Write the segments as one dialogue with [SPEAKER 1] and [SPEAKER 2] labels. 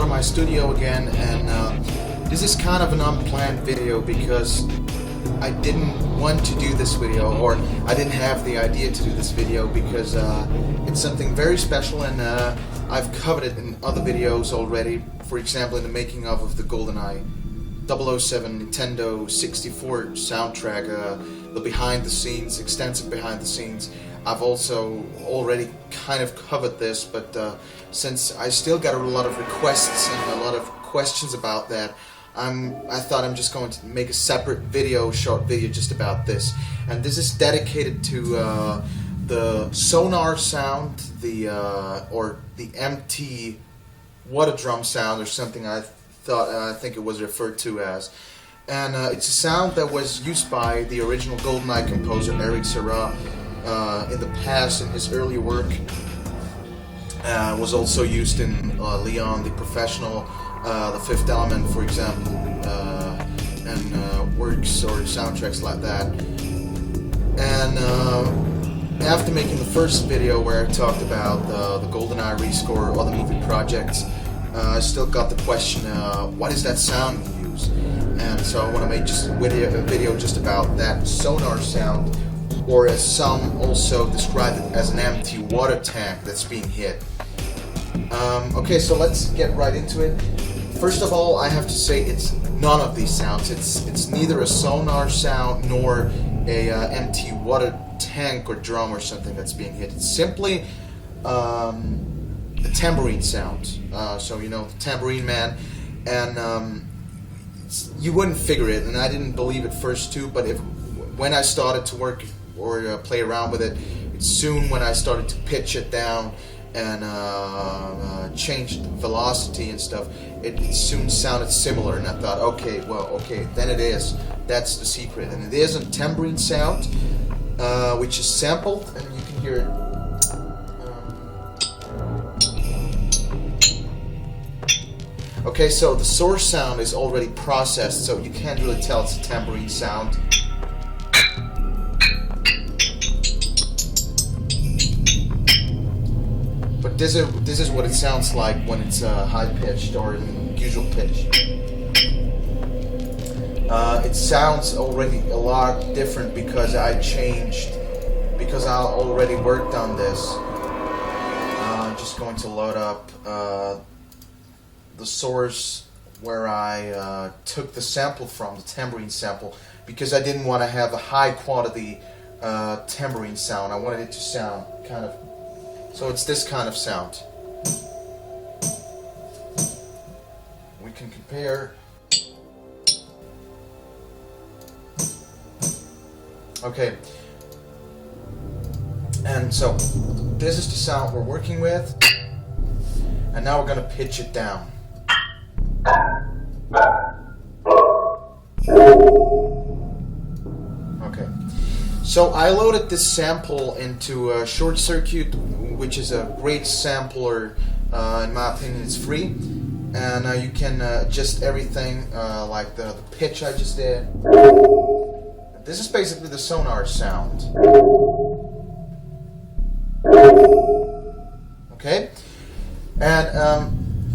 [SPEAKER 1] out of my studio again, and this is kind of an unplanned video because I didn't want to do this video, or I didn't have the idea to do this video because it's something very special, and I've covered it in other videos already. For example, in the making of the GoldenEye 007 Nintendo 64 soundtrack, the behind the scenes, extensive behind the scenes. I've also already kind of covered this, but since I still got a lot of requests and a lot of questions about that, I thought I'm just going to make a separate video, short video just about this. And this is dedicated to the sonar sound, or the MT water drum sound, or something I think it was referred to as. And it's a sound that was used by the original GoldenEye composer Eric Serra in the past in his earlier work. Was also used in Leon the Professional, The Fifth Element, for example, and works or soundtracks like that. And after making the first video where I talked about the GoldenEye rescore or other movie projects, I still got the question, what is that sound you use? And so I want to make just a video just about that sonar sound, or as some also describe it, as an empty water tank that's being hit. Okay, so let's get right into it. First of all, I have to say it's none of these sounds. It's neither a sonar sound nor a empty water tank or drum or something that's being hit. It's simply a tambourine sound. So you know, the tambourine man, and you wouldn't figure it, and I didn't believe it first too. But when I started to work or play around with it, soon when I started to pitch it down and changed velocity and stuff, it soon sounded similar, and I thought, okay, then it is. That's the secret, and it is a tambourine sound, which is sampled, and you can hear it. Okay, so the source sound is already processed, so you can't really tell it's a tambourine sound. But this is what it sounds like when it's high pitched or usual pitch. It sounds already a lot different because I already worked on this. I'm just going to load up the source where I took the sample from, the tambourine sample, because I didn't want to have a high quality tambourine sound. I wanted it to sound kind of, so it's this kind of sound. We can compare. Okay. And so this is the sound we're working with. And now we're going to pitch it down. Okay. So I loaded this sample into Short Circuit, which is a great sampler. In my opinion, it's free, and you can adjust everything, like the pitch I just did. This is basically the sonar sound. Okay, and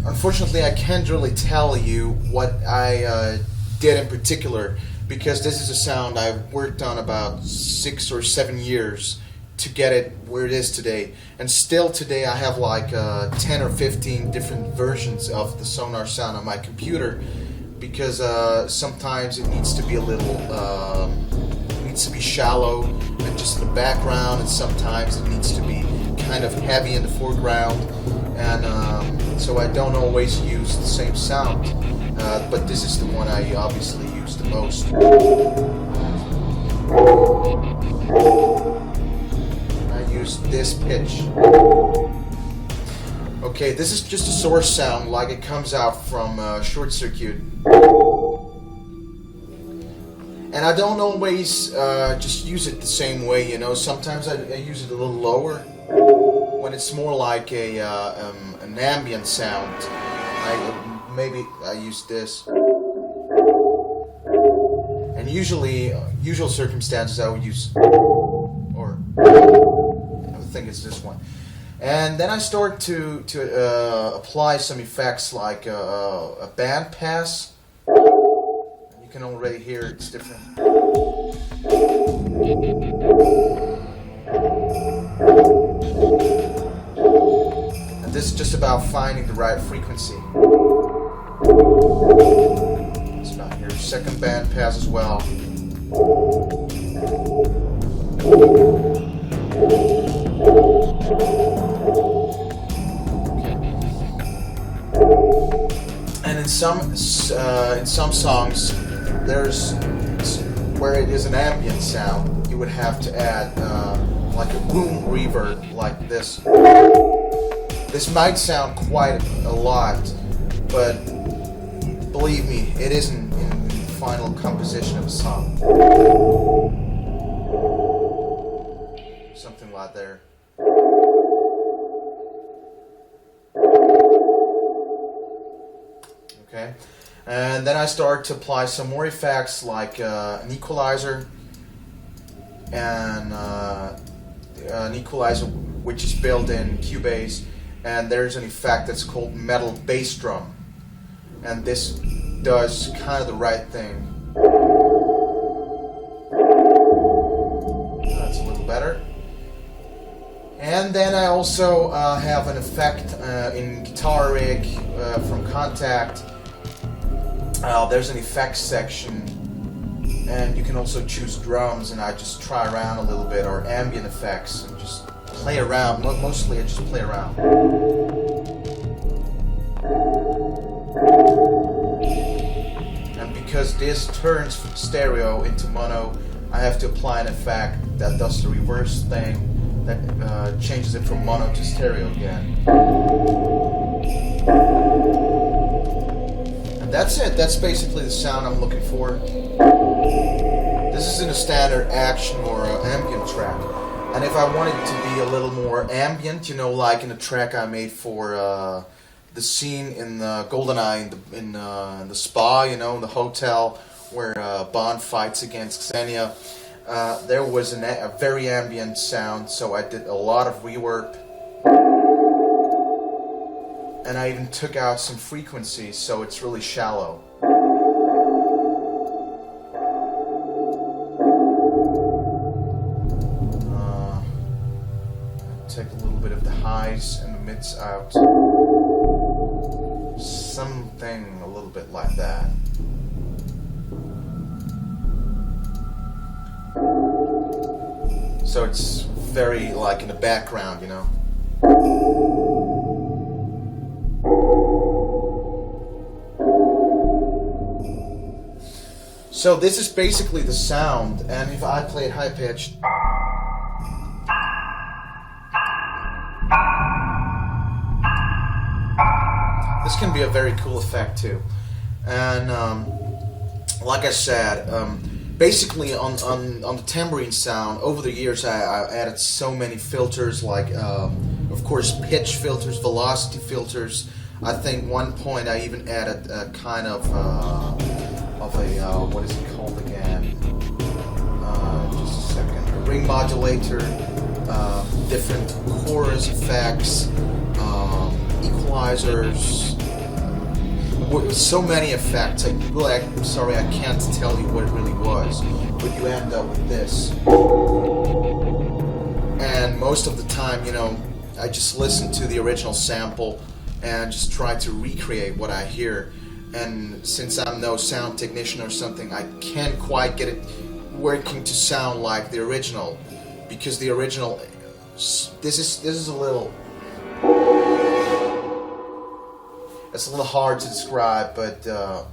[SPEAKER 1] unfortunately, I can't really tell you what I did in particular, because this is a sound I've worked on about 6 or 7 years to get it where it is today. And still today I have like 10 or 15 different versions of the sonar sound on my computer, because sometimes it needs to be a little, it needs to be shallow and just in the background, and sometimes it needs to be kind of heavy in the foreground, and so I don't always use the same sound. But this is the one I obviously use the most. I use this pitch. Okay, this is just a source sound like it comes out from Short Circuit. And I don't always just use it the same way, you know. Sometimes I use it a little lower when it's more like an ambient sound. Maybe I use this. And usual circumstances I would use, or I think it's this one. And then I start to apply some effects like a band pass. You can already hear it's different. And this is just about finding the right frequency. It's about here. Second band pass as well. And in some songs, there's where it is an ambient sound, you would have to add like a boom reverb like this. This might sound quite a lot, but believe me, it isn't in the final composition of a song. Something like there. Okay, and then I start to apply some more effects like an equalizer, and an equalizer which is built in Cubase, and there's an effect that's called metal bass drum, and this does kind of the right thing. That's a little better. And then I also have an effect in Guitar Rig from Contact. There's an effects section, and you can also choose drums, and I just try around a little bit, or ambient effects, and just play around. Mostly I just play around. And because this turns from stereo into mono, I have to apply an effect that does the reverse thing, that changes it from mono to stereo again. And that's it. That's basically the sound I'm looking for. This isn't a standard action or ambient track. And if I wanted it to be a little more ambient, you know, like in a track I made for the scene in GoldenEye in the spa, you know, in the hotel where Bond fights against Xenia, there was a very ambient sound, so I did a lot of reverb. And I even took out some frequencies, so it's really shallow. Take a little bit of the highs and the mids out. Something a little bit like that. So it's very like in the background, you know. So this is basically the sound, and if I play it high pitched, this can be a very cool effect too. And like I said, basically on the tambourine sound, over the years I added so many filters, like of course pitch filters, velocity filters. I think one point I even added a kind of a what is it called again? Just a second. A ring modulator, different chorus effects, equalizers. So many effects. I'm sorry, I can't tell you what it really was, but you end up with this. And most of the time, you know, I just listen to the original sample and just try to recreate what I hear. And since I'm no sound technician or something, I can't quite get it working to sound like the original, because the original, this is a little. It's a little hard to describe, but the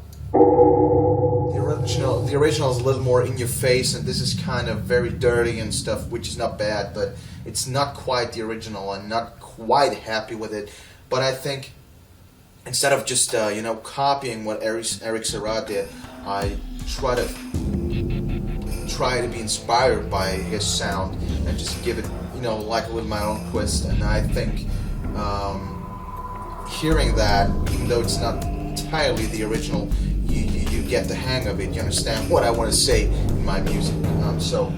[SPEAKER 1] original is a little more in your face, and this is kind of very dirty and stuff, which is not bad, but it's not quite the original. I'm not quite happy with it, but I think instead of just you know, copying what Eric Serra did, I try to be inspired by his sound and just give it, you know, like with my own twist. And I think hearing that, even though it's not entirely the original, you get the hang of it. You understand what I want to say in my music. So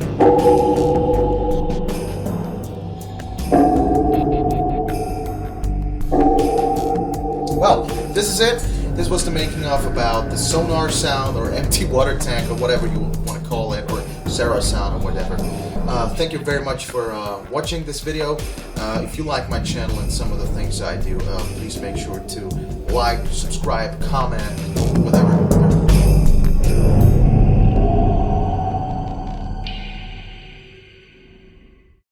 [SPEAKER 1] this is it. This was the making of about the sonar sound, or empty water tank, or whatever you want to call it, or Serra sound, or whatever. Thank you very much for watching this video. If you like my channel and some of the things I do, please make sure to like, subscribe, comment,